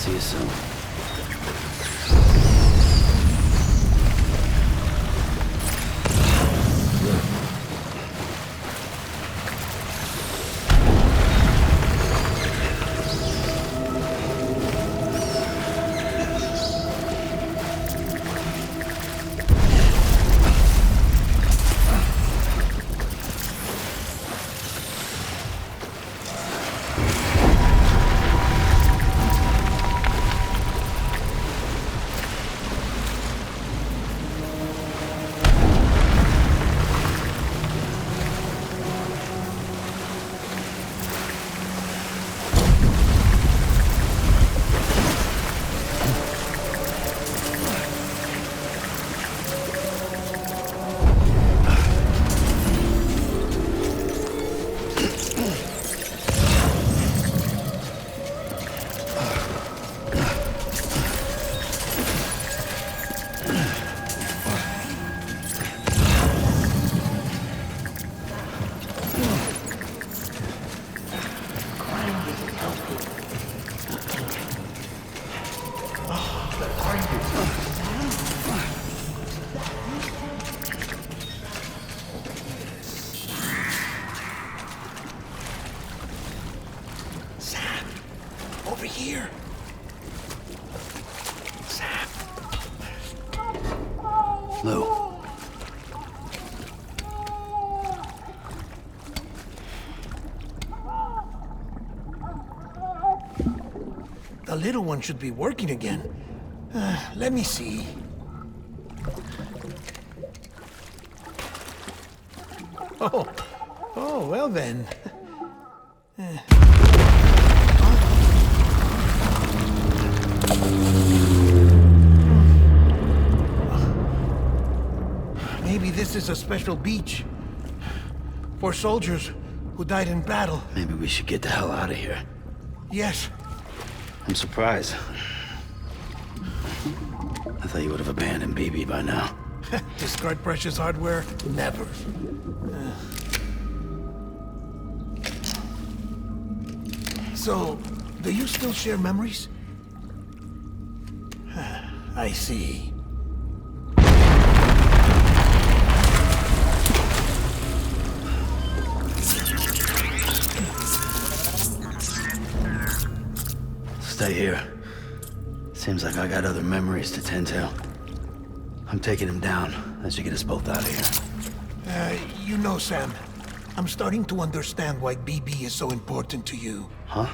See you soon. Over here. Sam. Lou. The little one should be working again. Let me see. Oh, well then. Maybe this is a special beach for soldiers who died in battle. Maybe we should get the hell out of here. Yes. I'm surprised. I thought you would have abandoned BB by now. Discard precious hardware? Never. So, do you still share memories? I see. Stay here. Seems like I got other memories to tend to. I'm taking him down. That should get us both out of here. You know, Sam, I'm starting to understand why BB is so important to you. Huh?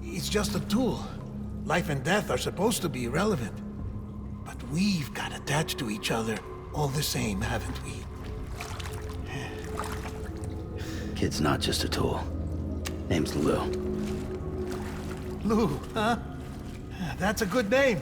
It's just a tool. Life and death are supposed to be irrelevant. But we've got attached to each other all the same, haven't we? Kid's not just a tool. Name's Lou. Lou, huh? That's a good name.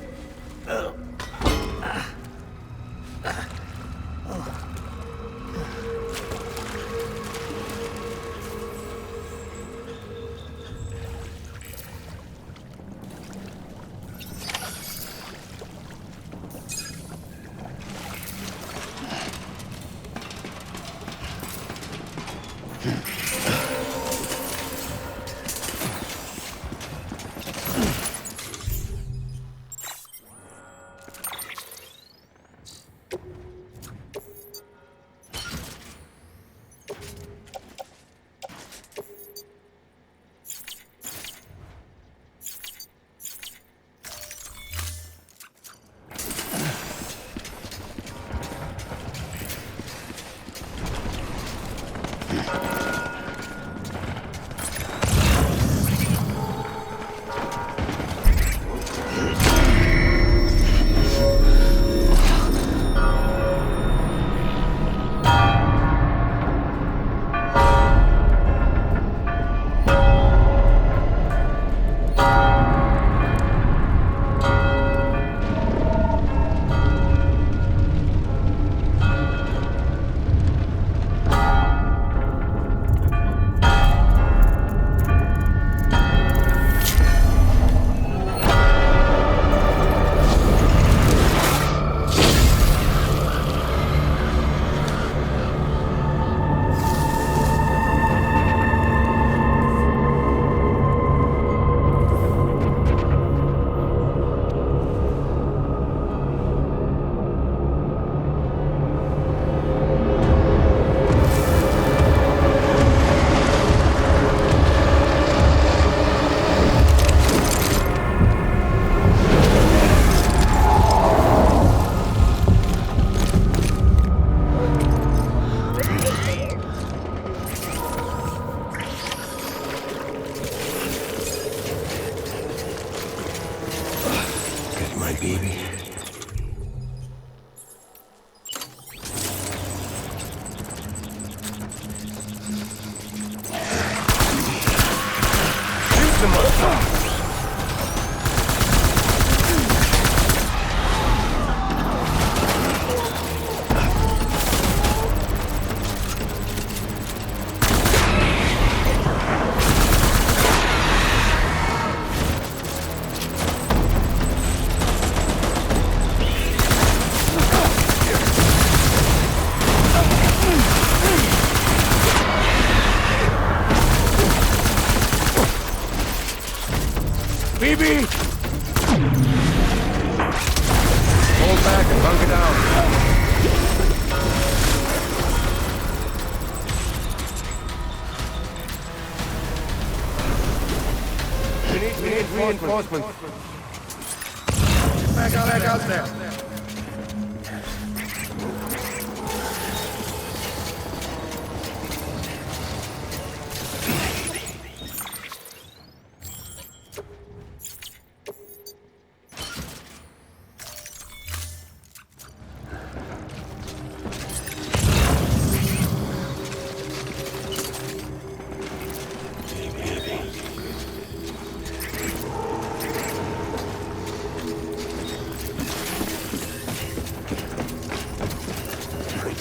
baby. Shoot them up! BB! Hold back and bunker down. We need reinforcements. Back out there.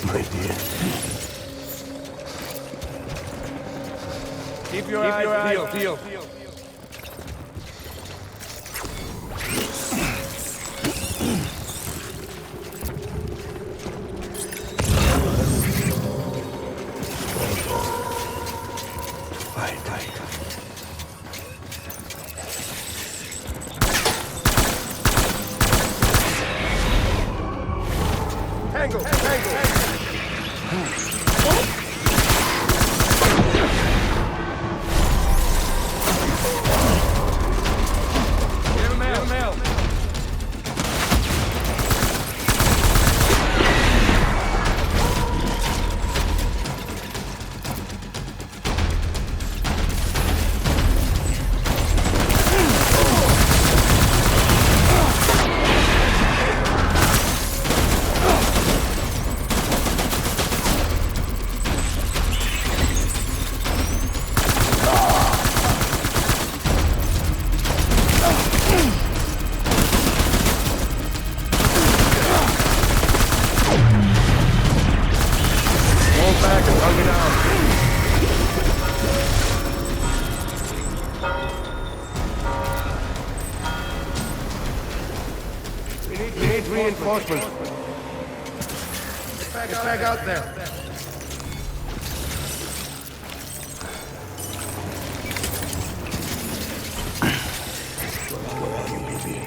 My dear. Keep your eyes peeled. Fight. Tango. Give him out. Hold back and hug it out. We need reinforcements. Get back out there. Where are you, baby?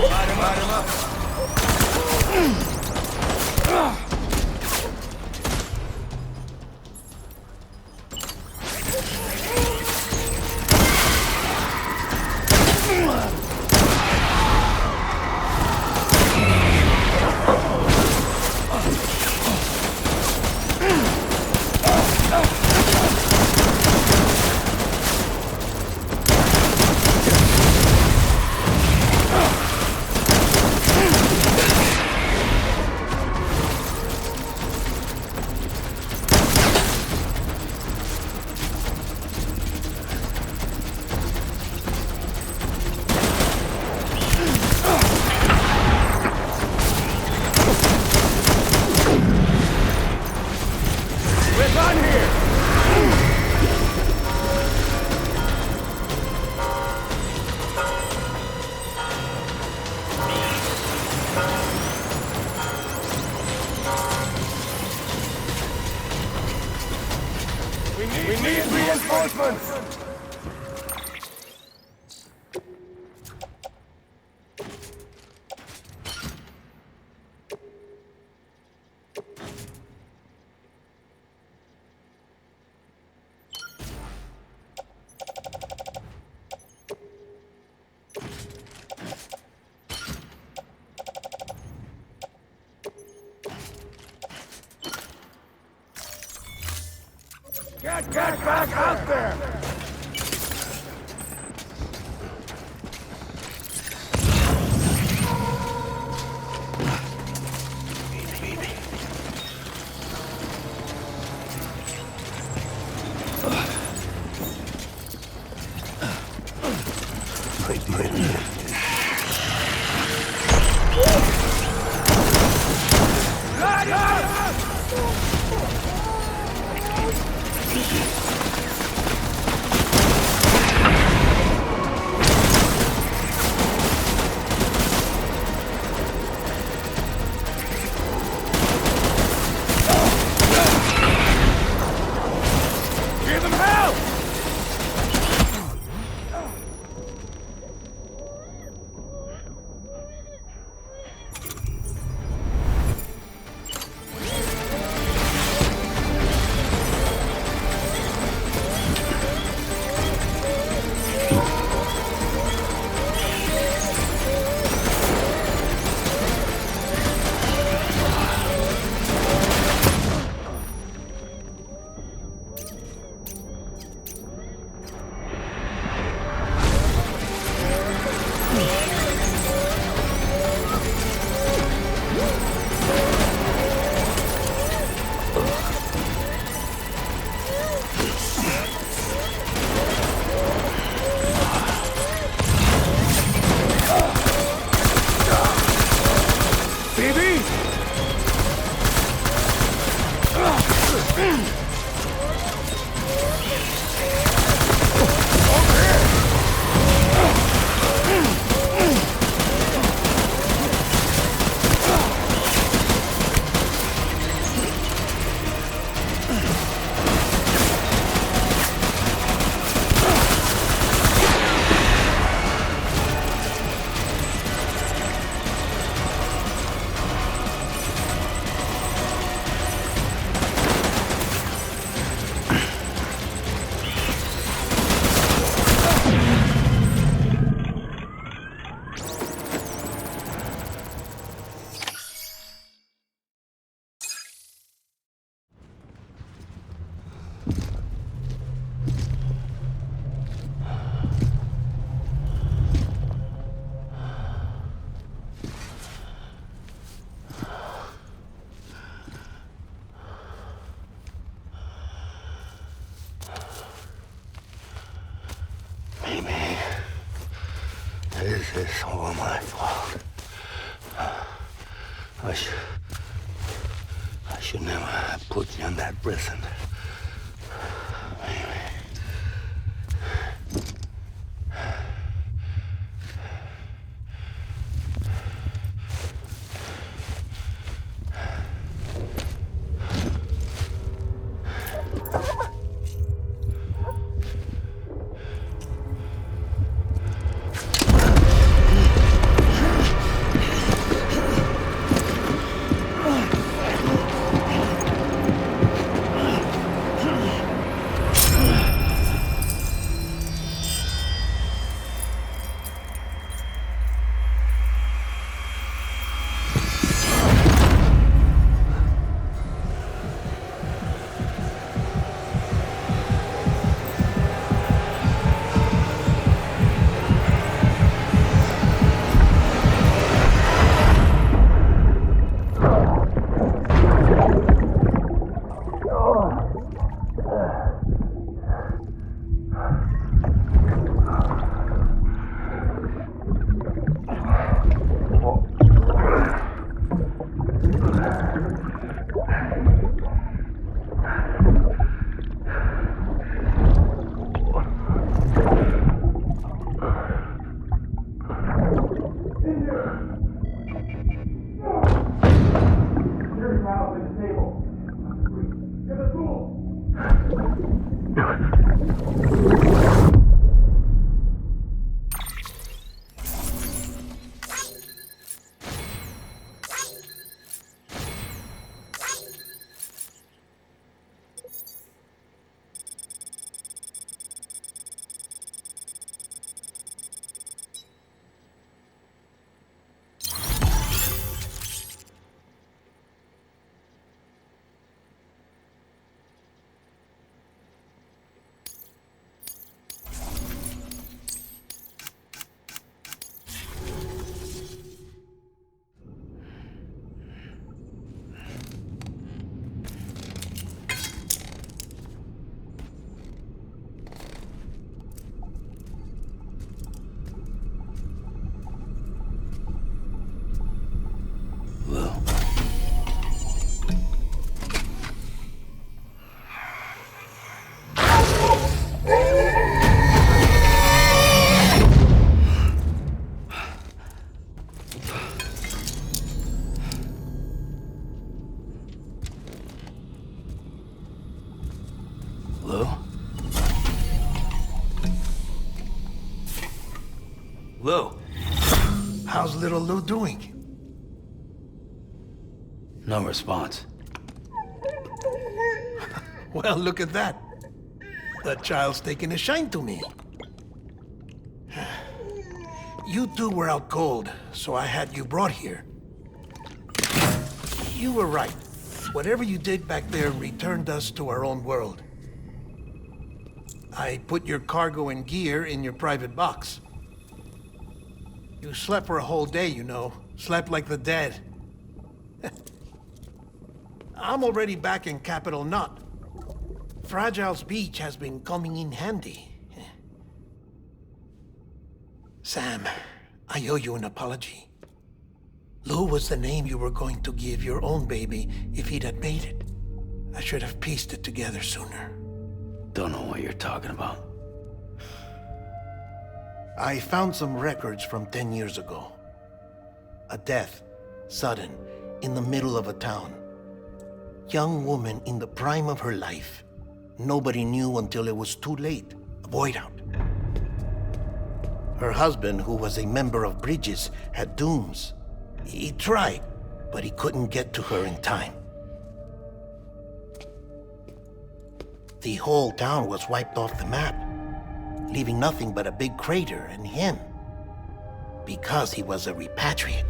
Light him up. Get back out there! This is all my fault. I should never have put you in that prison. Lou. How's little Lou doing? No response. Well, look at that. The child's taking a shine to me. You two were out cold, so I had you brought here. You were right. Whatever you did back there returned us to our own world. I put your cargo and gear in your private box. You slept for a whole day, you know. Slept like the dead. I'm already back in Capital Knot. Fragile's beach has been coming in handy. Sam, I owe you an apology. Lou was the name you were going to give your own baby if he'd had made it. I should have pieced it together sooner. Don't know what you're talking about. I found some records from 10 years ago. A death, sudden, in the middle of a town. Young woman in the prime of her life. Nobody knew until it was too late. A void out. Her husband, who was a member of Bridges, had dooms. He tried, but he couldn't get to her in time. The whole town was wiped off the map, leaving nothing but a big crater and him, because he was a repatriate.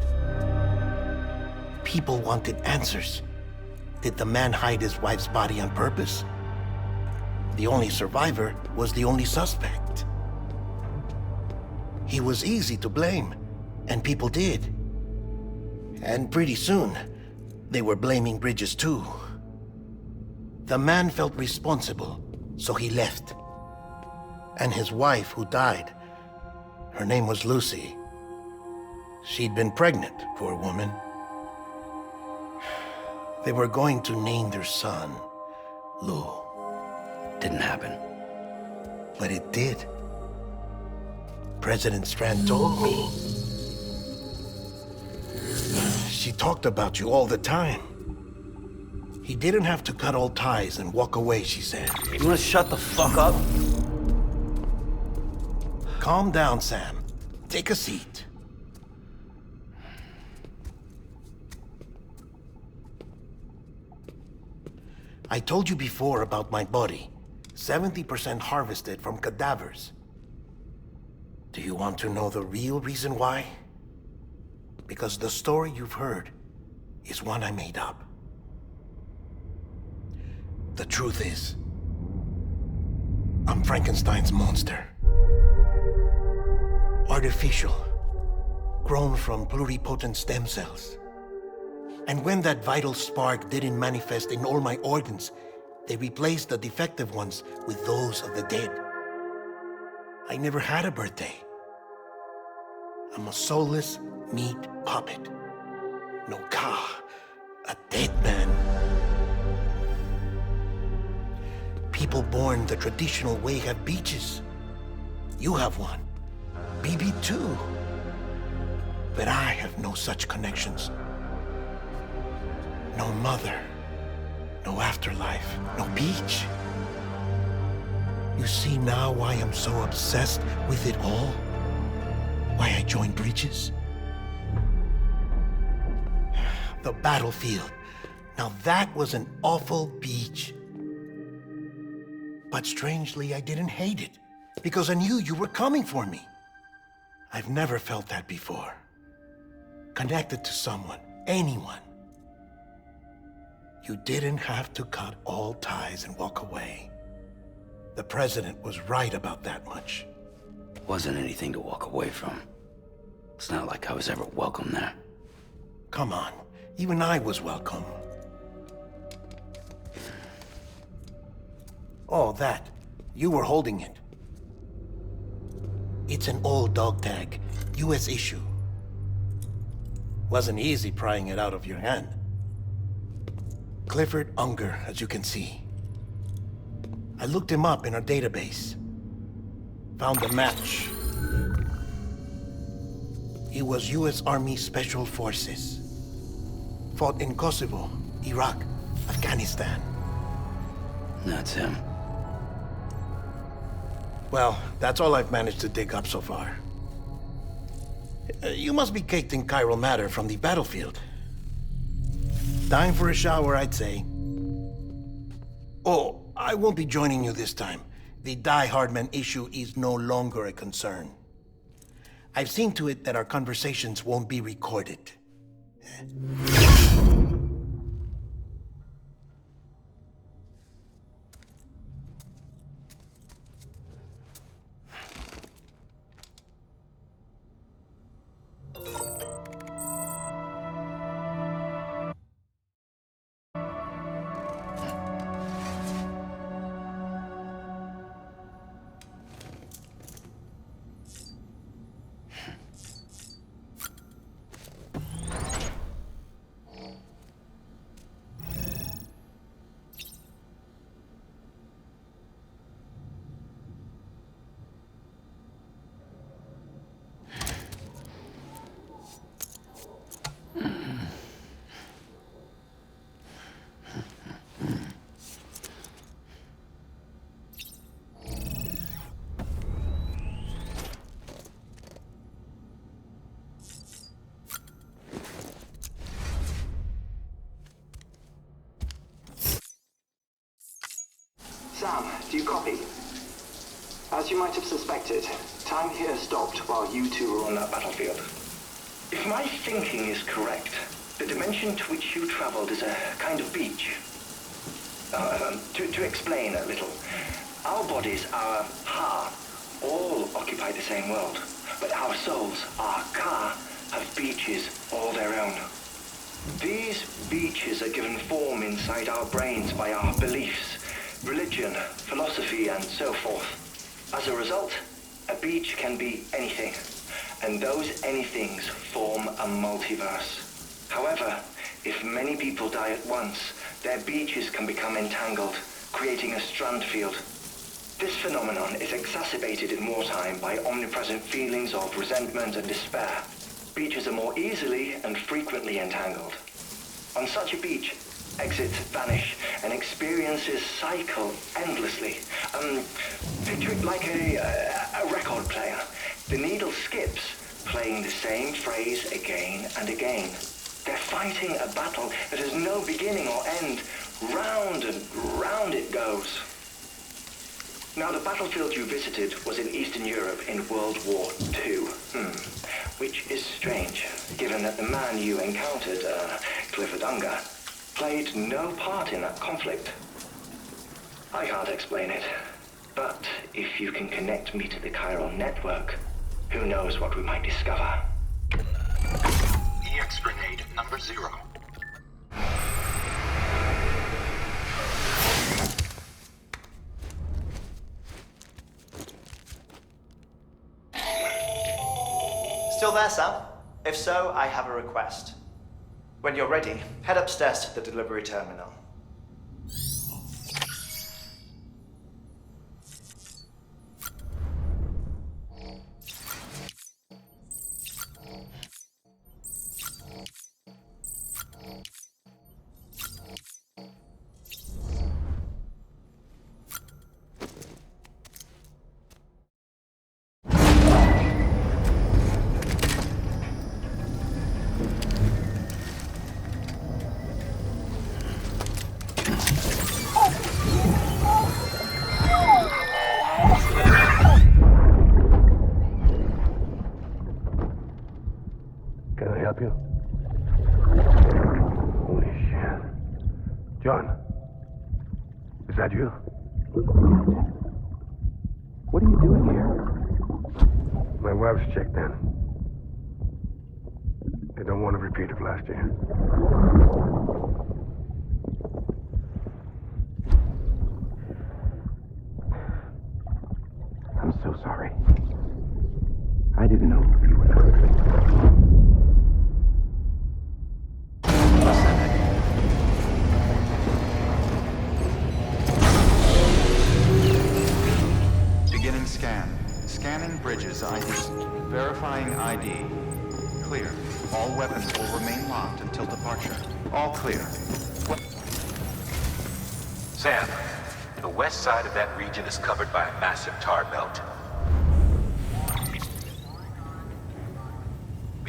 People wanted answers. Did the man hide his wife's body on purpose? The only survivor was the only suspect. He was easy to blame, and people did. And pretty soon, they were blaming Bridges too. The man felt responsible, so he left. And his wife, who died, her name was Lucy. She'd been pregnant, poor woman. They were going to name their son Lou. Didn't happen. But it did. President Strand told me. She talked about you all the time. He didn't have to cut all ties and walk away, she said. You wanna shut the fuck up? Calm down, Sam. Take a seat. I told you before about my body. 70% harvested from cadavers. Do you want to know the real reason why? Because the story you've heard is one I made up. The truth is, I'm Frankenstein's monster. Artificial, grown from pluripotent stem cells. And when that vital spark didn't manifest in all my organs, they replaced the defective ones with those of the dead. I never had a birthday. I'm a soulless meat puppet. No car, a dead man. People born the traditional way have beaches. You have one. BB too. But I have no such connections. No mother, no afterlife, no beach. You see now why I'm so obsessed with it all? Why I joined Bridges? The battlefield. Now that was an awful beach. But strangely, I didn't hate it, because I knew you were coming for me. I've never felt that before. Connected to someone, anyone. You didn't have to cut all ties and walk away. The president was right about that much. Wasn't anything to walk away from. It's not like I was ever welcome there. Come on, even I was welcome. Oh, that. You were holding it. It's an old dog tag, US issue. Wasn't easy prying it out of your hand. Clifford Unger, as you can see. I looked him up in our database. Found a match. He was US Army Special Forces. Fought in Kosovo, Iraq, Afghanistan. That's him. Well, that's all I've managed to dig up so far. You must be caked in chiral matter from the battlefield. Time for a shower, I'd say. Oh, I won't be joining you this time. The Die Hardman issue is no longer a concern. I've seen to it that our conversations won't be recorded. Sam, do you copy? As you might have suspected, time here stopped while you two were on that battlefield. If my thinking is correct, the dimension to which you traveled is a kind of beach. To explain a little, our bodies, our ha, all occupy the same world, but our souls, our ka, have beaches all their own. These beaches are given form inside our brains by our beliefs, religion, philosophy, and so forth. As a result, a beach can be anything, and those anythings form a multiverse. However, if many people die at once, their beaches can become entangled, creating a strand field. This phenomenon is exacerbated in wartime by omnipresent feelings of resentment and despair. Beaches are more easily and frequently entangled. On such a beach, exits vanish and experiences cycle endlessly. Picture it like a record player. The needle skips, playing the same phrase again and again. They're fighting a battle that has no beginning or end. Round and round it goes. Now, the battlefield you visited was in Eastern Europe in World War II. Which is strange, given that the man you encountered, Clifford Unger, played no part in that conflict. I can't explain it, but if you can connect me to the chiral network, who knows what we might discover. EX grenade number 0. Still there, Sam? If so, I have a request. When you're ready, head upstairs to the delivery terminal. Can I help you? Holy shit. John, is that you? What are you doing here? My wife's checked in. They don't want a repeat of last year. I'm so sorry. I didn't know you were there. Beginning scan. Scanning bridges ID. Verifying ID. Clear. All weapons will remain locked until departure. All clear. Sam, the west side of that region is covered by a massive tar belt.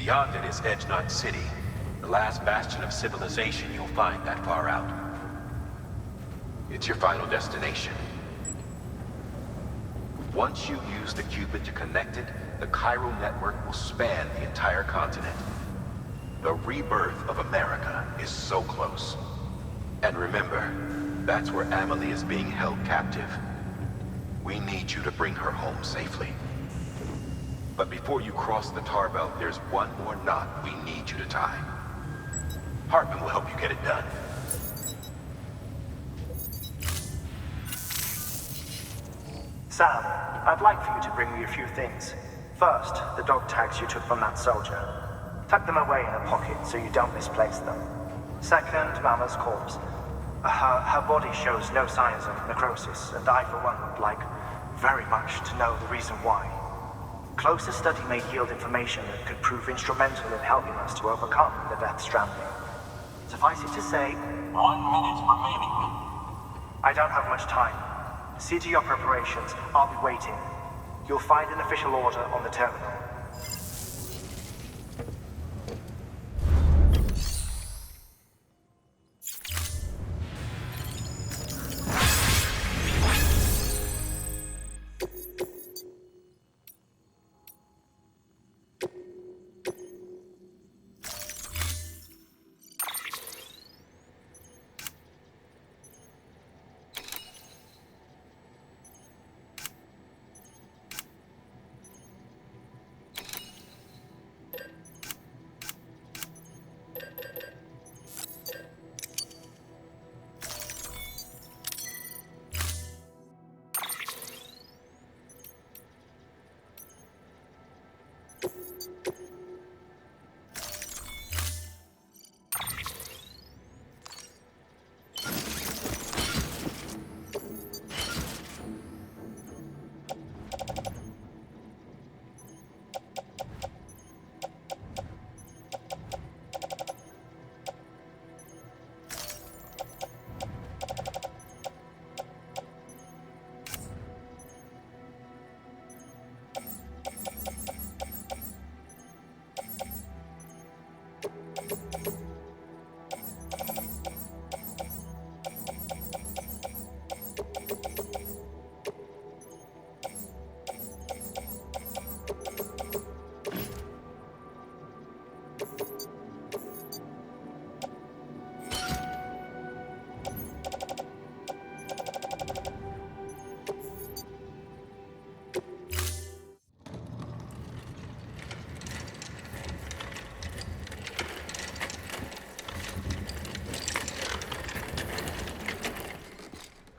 Beyond it is Edge Knot City, the last bastion of civilization you'll find that far out. It's your final destination. Once you use the Cupid to connect it, the Cairo network will span the entire continent. The rebirth of America is so close. And remember, that's where Amelie is being held captive. We need you to bring her home safely. But before you cross the tar belt, there's one more knot we need you to tie. Hartman will help you get it done. Sam, I'd like for you to bring me a few things. First, the dog tags you took from that soldier. Tuck them away in a pocket so you don't misplace them. Second, Mama's corpse. Her body shows no signs of necrosis, and I, for one, would like very much to know the reason why. Closer study may yield information that could prove instrumental in helping us to overcome the Death Stranding. Suffice it to say, 1 minute remaining. I don't have much time. See to your preparations. I'll be waiting. You'll find an official order on the terminal.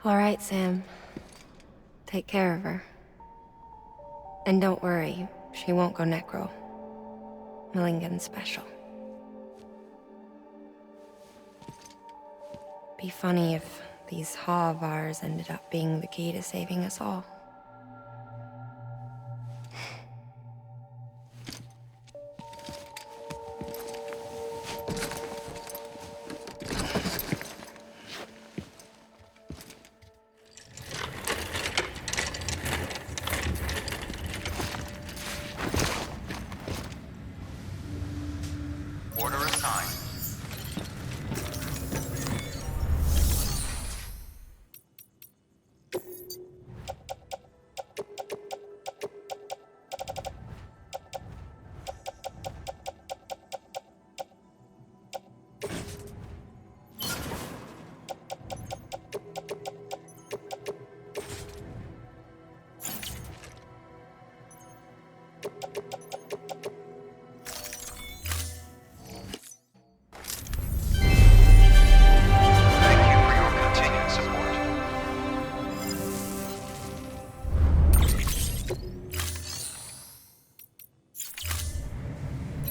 All right, Sam. Take care of her. And don't worry, she won't go necro. Millingan's special. Be funny if these Ha of ours ended up being the key to saving us all. Order assigned.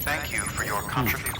Thank you for your contribution.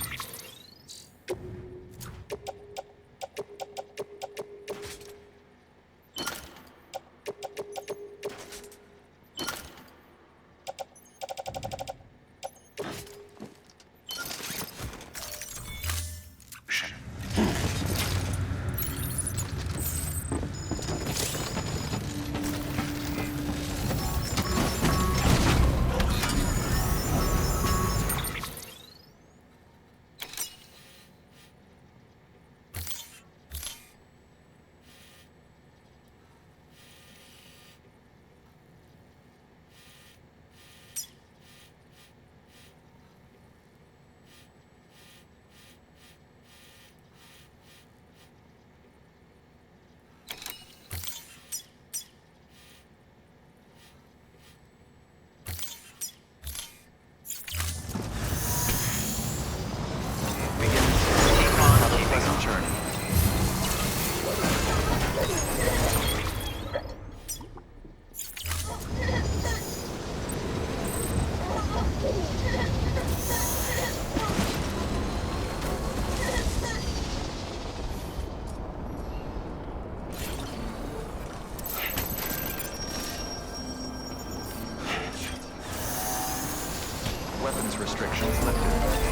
weapons restrictions lifted.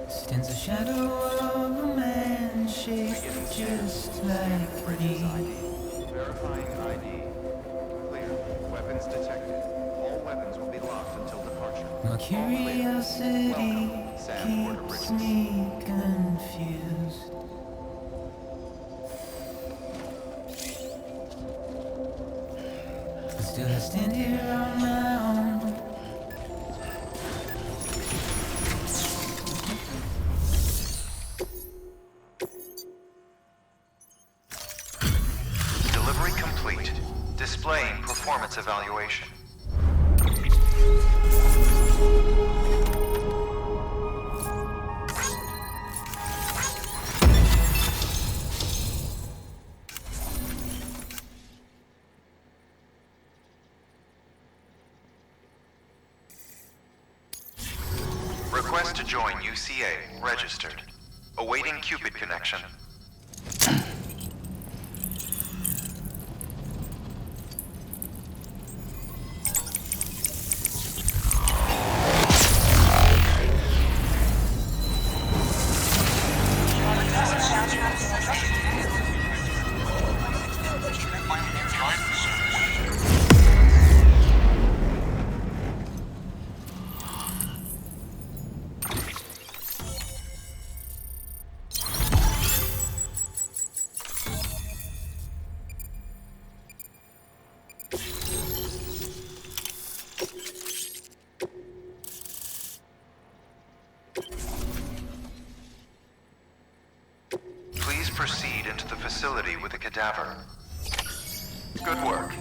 Stands a shadow of a man shaped just like me. Verifying ID. Clear. Weapons detected. All weapons will be locked until departure. My curiosity keeps me confused. But still I stand here on my own. Delivery complete. Displaying performance evaluation. Request to join UCA. Registered. Awaiting Cupid connection. Please proceed into the facility with the cadaver. Good work.